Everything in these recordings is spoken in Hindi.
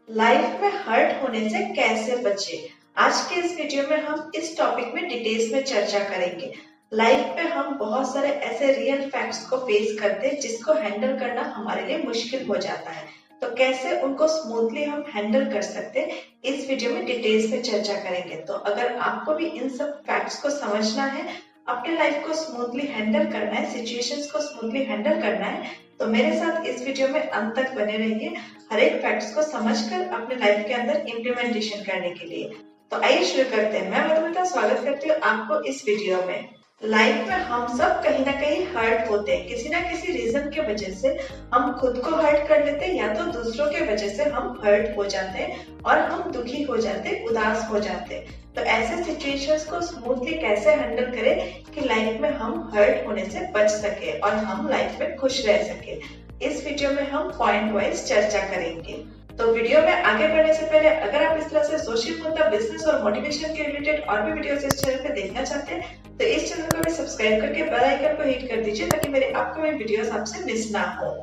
लाइफ में हर्ट होने से कैसे बचे। आज के इस वीडियो में हम इस टॉपिक में डिटेल्स में चर्चा करेंगे। लाइफ में हम बहुत सारे ऐसे रियल फैक्ट्स को फेस करते हैं जिसको हैंडल करना हमारे लिए मुश्किल हो जाता है। तो कैसे उनको स्मूथली हम हैंडल कर सकते हैं, इस वीडियो में डिटेल्स में चर्चा करेंगे। तो अगर आपको भी इन सब फैक्ट्स को समझना है, अपने लाइफ को स्मूथली हैंडल करना है, सिचुएशंस को स्मूथली हैंडल करना है, तो मेरे साथ इस वीडियो में अंत तक बने रहिए, हर एक फैक्ट्स को समझकर अपने लाइफ के अंदर इम्प्लीमेंटेशन करने के लिए। तो आइए शुरू करते हैं। मैं मधुमिता स्वागत करती हूँ आपको इस वीडियो में। लाइफ में हम सब कहीं ना कहीं हर्ट होते हैं, किसी ना किसी रीजन के वजह से हम खुद को हर्ट कर लेते हैं या तो दूसरों के वजह से हम हर्ट हो जाते हैं और हम दुखी हो जाते हैं, उदास हो जाते हैं। तो ऐसे सिचुएशंस को स्मूथली कैसे हैंडल करें कि लाइफ में हम हर्ट होने से बच सके और हम लाइफ में खुश रह सके, इस वीडियो में हम पॉइंट वाइज चर्चा करेंगे। तो वीडियो में आगे बढ़ने से पहले अगर आप इस तरह से सोशल मुद्दा, बिजनेस और मोटिवेशन के रिलेटेड और भी वीडियोस इस चैनल पे देखना चाहते हैं तो इस चैनल को भी सब्सक्राइब करके बेल आइकन को हिट कर दीजिए ताकि मेरे अपकमिंग वीडियोस आपसे मिस ना हो।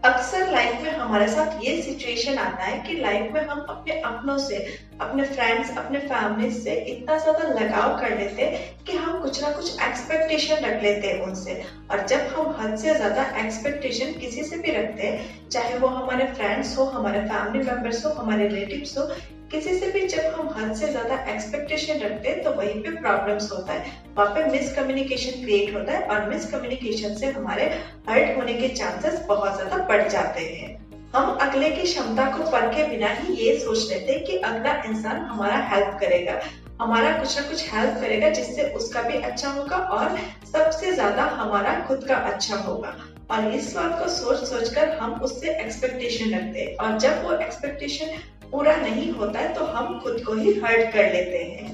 अक्सर लाइफ में हमारे साथ ये सिचुएशन आता है कि लाइफ में हम अपने अपनों से, अपने फ्रेंड्स, अपने फैमिली से इतना ज्यादा लगाव कर लेते हैं कि हम कुछ ना कुछ एक्सपेक्टेशन रख लेते हैं उनसे। और जब हम हद से ज्यादा एक्सपेक्टेशन किसी से भी रखते हैं, चाहे वो हमारे फ्रेंड्स हो, हमारे फैमिली मेंबर्स हो, हमारे रिलेटिव्स हो, किसी से भी जब हम हद से ज्यादा एक्सपेक्टेशन रखते हैं तो वहीं पे प्रॉब्लम्स होता है, वहाँ पे मिसकम्युनिकेशन क्रिएट होता है और मिसकम्युनिकेशन से हमारे हर्ट होने के चांसेस बहुत ज्यादा बढ़ जाते हैं। हम अगले की क्षमता को परखे बिना ही ये सोच लेते हैं कि अगला इंसान हमारा हेल्प करेगा, हमारा कुछ ना कुछ हेल्प करेगा जिससे उसका भी अच्छा होगा और सबसे ज्यादा हमारा खुद का अच्छा होगा। और इस बात को सोच सोचकर हम उससे एक्सपेक्टेशन रखते हैं और जब वो एक्सपेक्टेशन पूरा नहीं होता है तो हम खुद को ही हर्ट कर लेते हैं।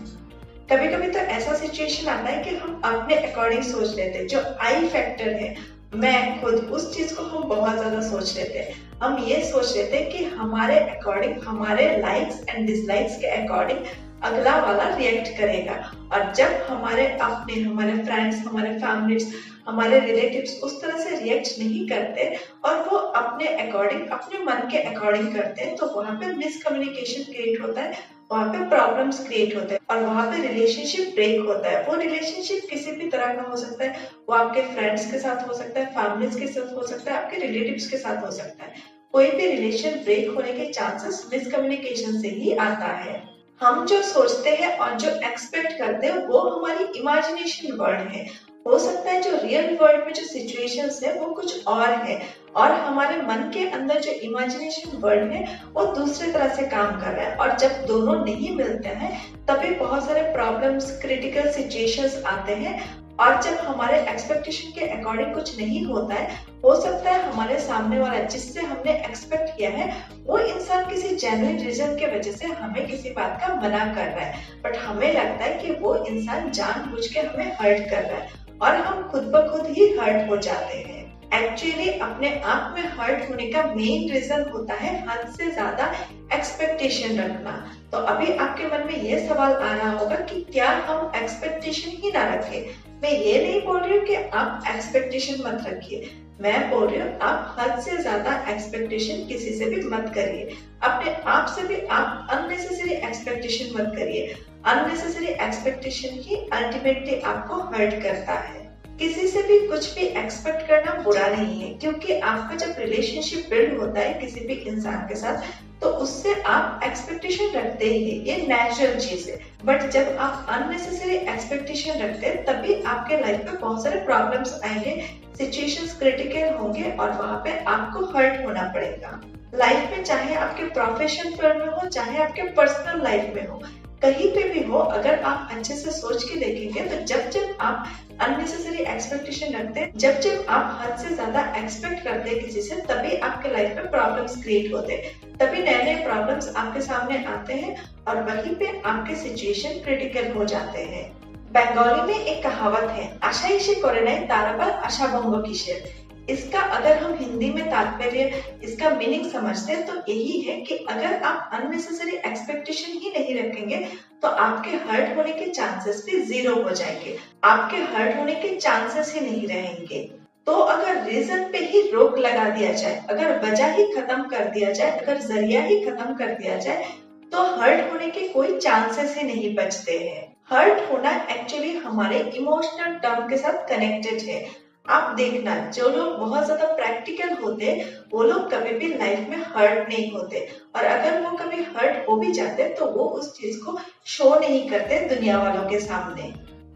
कभी कभी तो ऐसा सिचुएशन आता है कि हम अपने अकॉर्डिंग सोच लेते हैं, जो आई फैक्टर है, मैं खुद, उस चीज को हम बहुत ज्यादा सोच लेते हैं। हम ये सोच लेते हैं कि हमारे अकॉर्डिंग, हमारे लाइक्स एंड डिसलाइक्स के अकॉर्डिंग अगला वाला रिएक्ट करेगा। और जब हमारे अपने, हमारे फ्रेंड्स, हमारे फैमिलीज, हमारे रिलेटिव्स उस तरह से रिएक्ट नहीं करते और वो अपने अकॉर्डिंग, अपने मन के अकॉर्डिंग करते हैं, तो वहाँ पे मिसकम्युनिकेशन क्रिएट होता है, वहाँ पे प्रॉब्लम्स क्रिएट होते हैं और वहाँ पे रिलेशनशिप ब्रेक होता है। वो रिलेशनशिप किसी भी तरह का हो सकता है, वो आपके फ्रेंड्स के साथ हो सकता है, फैमिलीज के साथ हो सकता है, आपके रिलेटिव्स के साथ हो सकता है। कोई भी रिलेशन ब्रेक होने के चांसेस मिसकम्युनिकेशन से ही आता है। हम जो सोचते हैं और जो एक्सपेक्ट करते हैं वो हमारी इमेजिनेशन वर्ल्ड है। हो सकता है जो रियल वर्ल्ड में जो सिचुएशंस है वो कुछ और है और हमारे मन के अंदर जो इमेजिनेशन वर्ल्ड है वो दूसरी तरह से काम कर रहा है। और जब दोनों नहीं मिलते हैं तभी बहुत सारे प्रॉब्लम्स, क्रिटिकल सिचुएशंस आते हैं। और जब हमारे एक्सपेक्टेशन के अकॉर्डिंग कुछ नहीं होता है, हो सकता है हमारे सामने वाला जिससे हमने एक्सपेक्ट किया है वो इंसान किसी जेन्युइन रीजन के वजह से हमें किसी बात का मना कर रहा है, बट हमें लगता है कि वो इंसान जानबूझ के हमें हर्ट कर रहा है और हम खुद ब खुद ही हर्ट हो जाते हैं। एक्चुअली अपने आप में हर्ट होने का मेन रीजन होता है हद से ज्यादा एक्सपेक्टेशन रखना। तो अभी आपके मन में ये सवाल आ रहा होगा कि क्या हम एक्सपेक्टेशन ही ना रखें। मैं ये नहीं बोल रही हूँ कि आप एक्सपेक्टेशन मत रखिए, मैं बोल रही हूँ आप हद से ज्यादा एक्सपेक्टेशन किसी से भी मत करिए। अपने आप से भी आप अननेसेसरी एक्सपेक्टेशन मत करिए। अननेसेसरी एक्सपेक्टेशन ही अल्टीमेटली आपको हर्ट करता है। किसी से भी कुछ भी एक्सपेक्ट करना बुरा नहीं है, क्योंकि आपका जब रिलेशनशिप बिल्ड होता है किसी भी इंसान के साथ तो उससे आप एक्सपेक्टेशन रखते ही हैं, ये नेचुरल चीज है। बट जब आप अननेसेसरी एक्सपेक्टेशन रखते हैं तभी आपके लाइफ में बहुत सारे प्रॉब्लम्स आएंगे, सिचुएशंस क्रिटिकल होंगे और वहां पे आपको हर्ट होना पड़ेगा। लाइफ में चाहे आपके प्रोफेशन फील्ड में हो, चाहे आपके पर्सनल लाइफ में हो, कहीं पे भी हो, अगर आप अच्छे से सोच के देखेंगे तो जब जब आप अननेसेसरी एक्सपेक्टेशन रखते हैं, जब जब आप हद से ज्यादा एक्सपेक्ट करते हैं किसी से, तभी आपके लाइफ में प्रॉब्लम्स क्रिएट होते हैं, तभी नए नए प्रॉब्लम्स आपके सामने आते हैं और वहीं पे आपके सिचुएशन क्रिटिकल हो जाते हैं। बंगाली में एक कहावत है, आशा इसे करे नहीं तारापाल आशा भंग किसेर। इसका अगर हम हिंदी में तात्पर्य, इसका मीनिंग समझते हैं तो यही है कि अगर आप अननेसेसरी एक्सपेक्टेशन ही नहीं रखेंगे तो आपके हर्ट होने के चांसेस भी जीरो हो जाएंगे, आपके हर्ट होने के चांसेस ही नहीं रहेंगे। तो अगर रीजन पे ही रोक लगा दिया जाए, अगर वजह ही खत्म कर दिया जाए, अगर जरिया ही खत्म कर दिया जाए, तो हर्ट होने के कोई चांसेस ही नहीं बचते हैं। हर्ट होना एक्चुअली हमारे इमोशनल टर्म के साथ कनेक्टेड है। आप देखना, जो लोग बहुत ज्यादा प्रैक्टिकल होते, वो लोग कभी भी लाइफ में हर्ट नहीं होते, और अगर वो कभी हर्ट हो भी जाते तो वो उस चीज को शो नहीं करते दुनिया वालों के सामने।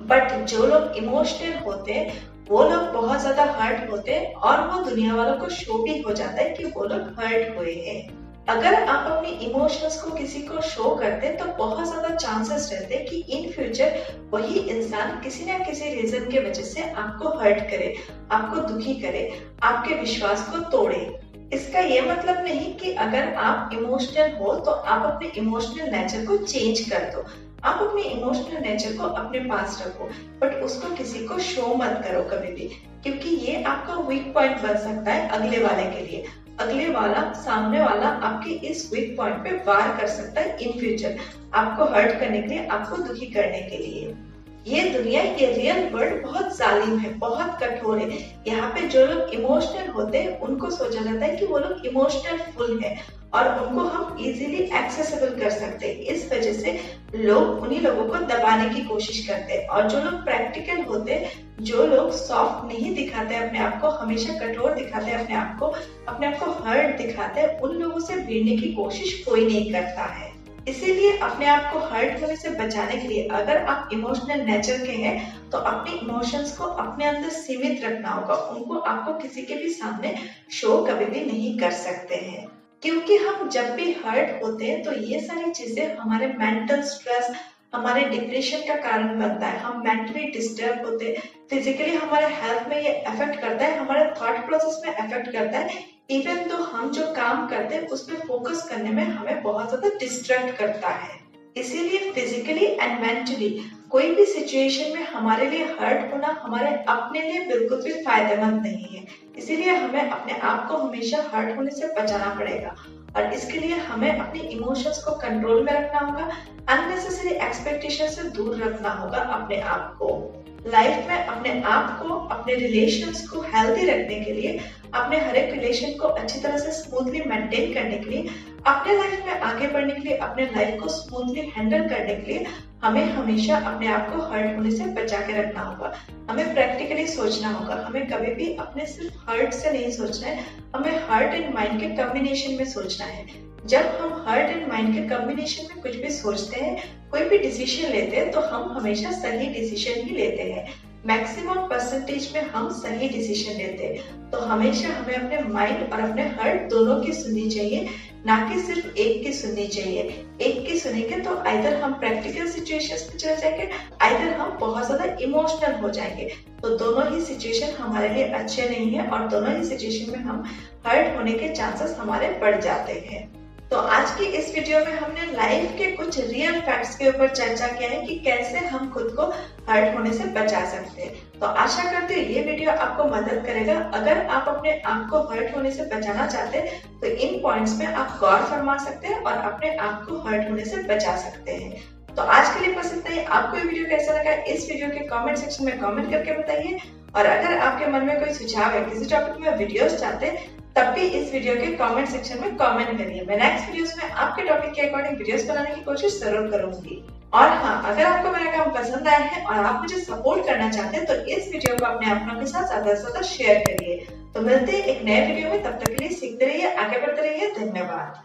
बट जो लोग इमोशनल होते, वो लोग बहुत ज्यादा हर्ट होते और वो दुनिया वालों को शो भी हो जाता है कि वो लोग हर्ट हुए हैं। अगर आप अपनी इमोशंस को किसी को शो करते तो बहुत ज्यादा चांसेस रहते कि इन फ्यूचर वही इंसान किसी ना किसी रीजन के वजह से आपको हर्ट करे, आपको दुखी करे, आपके विश्वास को तोड़े। इसका ये मतलब नहीं कि अगर आप इमोशनल हो तो आप अपने इमोशनल नेचर को चेंज कर दो। आप अपने इमोशनल नेचर को अपने पास रखो, बट उसको किसी को शो मत करो कभी भी, क्योंकि ये आपका वीक पॉइंट बन सकता है अगले वाले के लिए। अगले वाला, सामने वाला आपके इस वीक पॉइंट पे वार कर सकता है इन फ्यूचर, आपको हर्ट करने के लिए, आपको दुखी करने के लिए। ये दुनिया, ये रियल वर्ल्ड बहुत जालिम है, बहुत कठोर है। यहाँ पे जो लोग इमोशनल होते हैं उनको सोचा जाता है कि वो लोग इमोशनल फुल है और उनको हम इजीली एक्सेसिबल कर सकते हैं। इस वजह से लोग उन्हीं लोगों को दबाने की कोशिश करते हैं। और जो लोग प्रैक्टिकल होते, जो लोग सॉफ्ट नहीं दिखाते अपने आप को, हमेशा कठोर दिखाते अपने आप को हर्ट दिखाते हैं, उन लोगों से भिड़ने की कोशिश कोई नहीं करता है। इसीलिए अपने आप को हर्ट होने से बचाने के लिए, अगर आप इमोशनल नेचर के हैं तो अपने इमोशंस को अपने अंदर सीमित रखना होगा। उनको आपको किसी के भी सामने शो कभी भी नहीं कर सकते हैं, क्योंकि हम जब भी हर्ट होते हैं तो ये सारी चीजें हमारे मेंटल स्ट्रेस, हमारे डिप्रेशन का कारण बनता है। हम मेंटली डिस्टर्ब होते हैं, फिजिकली हमारे हेल्थ में ये अफेक्ट करता है, हमारे थॉट प्रोसेस में अफेक्ट करता है। इवन तो हम जो काम करते हैं उस पर फोकस करने में हमें बहुत ज्यादा डिस्ट्रैक्ट करता है। इसीलिए फिजिकली एंड मेंटली कोई भी सिचुएशन में हमारे लिए हर्ट होना हमारे अपने लिए बिल्कुल भी फायदेमंद नहीं है। इसीलिए हमें अपने आप को हमेशा हर्ट होने से बचाना पड़ेगा, और इसके लिए हमें अपने इमोशंस को कंट्रोल में रखना होगा, अननेसेसरी एक्सपेक्टेशन से दूर रखना होगा अपने आप को। लाइफ में अपने आप को, अपने रिलेशंस को हेल्दी रखने के लिए, अपने हर एक रिलेशन को अच्छी तरह से स्मूथली मेंटेन करने के लिए, अपने लाइफ में आगे बढ़ने के लिए, अपने लाइफ को स्मूथली हैंडल करने के लिए हमें हमेशा अपने आप को हर्ट होने से बचा के रखना होगा। हमें प्रैक्टिकली सोचना होगा, हमें कभी भी अपने सिर्फ हर्ट से नहीं सोचना है, हमें हार्ट एंड माइंड के कॉम्बिनेशन में सोचना है। जब हम हार्ट एंड माइंड के कॉम्बिनेशन में कुछ भी सोचते हैं, कोई भी डिसीजन लेते हैं, तो हम हमेशा सही डिसीजन ही लेते हैं। मैक्सिमम परसेंटेज में हम सही डिसीजन लेते हैं। तो हमेशा हमें अपने माइंड और अपने हार्ट दोनों की सुननी चाहिए, ना कि सिर्फ एक की सुननी चाहिए। एक की सुनेंगे तो आइदर हम प्रैक्टिकल सिचुएशंस में चले जाएंगे, आइदर हम बहुत ज्यादा इमोशनल हो जाएंगे। तो दोनों ही सिचुएशन हमारे लिए अच्छे नहीं है, और दोनों ही सिचुएशन में हम हर्ट होने के चांसेस हमारे बढ़ जाते हैं। तो आज की इस वीडियो में हमने लाइफ के कुछ रियल फैक्ट्स के ऊपर चर्चा किया है कि कैसे हम खुद को हर्ट होने से बचा सकते हैं। तो आशा करती हूँ ये वीडियो आपको मदद करेगा। अगर आप अपने आप को हर्ट होने से बचाना चाहते हैं तो इन पॉइंट्स में आप गौर फरमा सकते हैं और अपने आप को हर्ट होने से बचा सकते हैं। तो आज के लिए बस इतना ही। आपको ये वीडियो कैसा लगा इस वीडियो के कमेंट सेक्शन में कमेंट करके बताइए, और अगर आपके मन में कोई सुझाव है, किसी टॉपिक में वीडियोस चाहते हैं, तब भी इस वीडियो के कमेंट सेक्शन में कमेंट करिए। मैं नेक्स्ट वीडियोस में आपके टॉपिक के अकॉर्डिंग वीडियोस बनाने की कोशिश जरूर करूंगी। और हाँ, अगर आपको मेरा काम पसंद आया है और आप मुझे सपोर्ट करना चाहते हैं तो इस वीडियो को अपने अपनों के साथ ज्यादा से ज्यादा शेयर करिए। तो मिलते हैं एक नए वीडियो में, तब तक के लिए सीखते रहिए, आगे बढ़ते रहिए। धन्यवाद।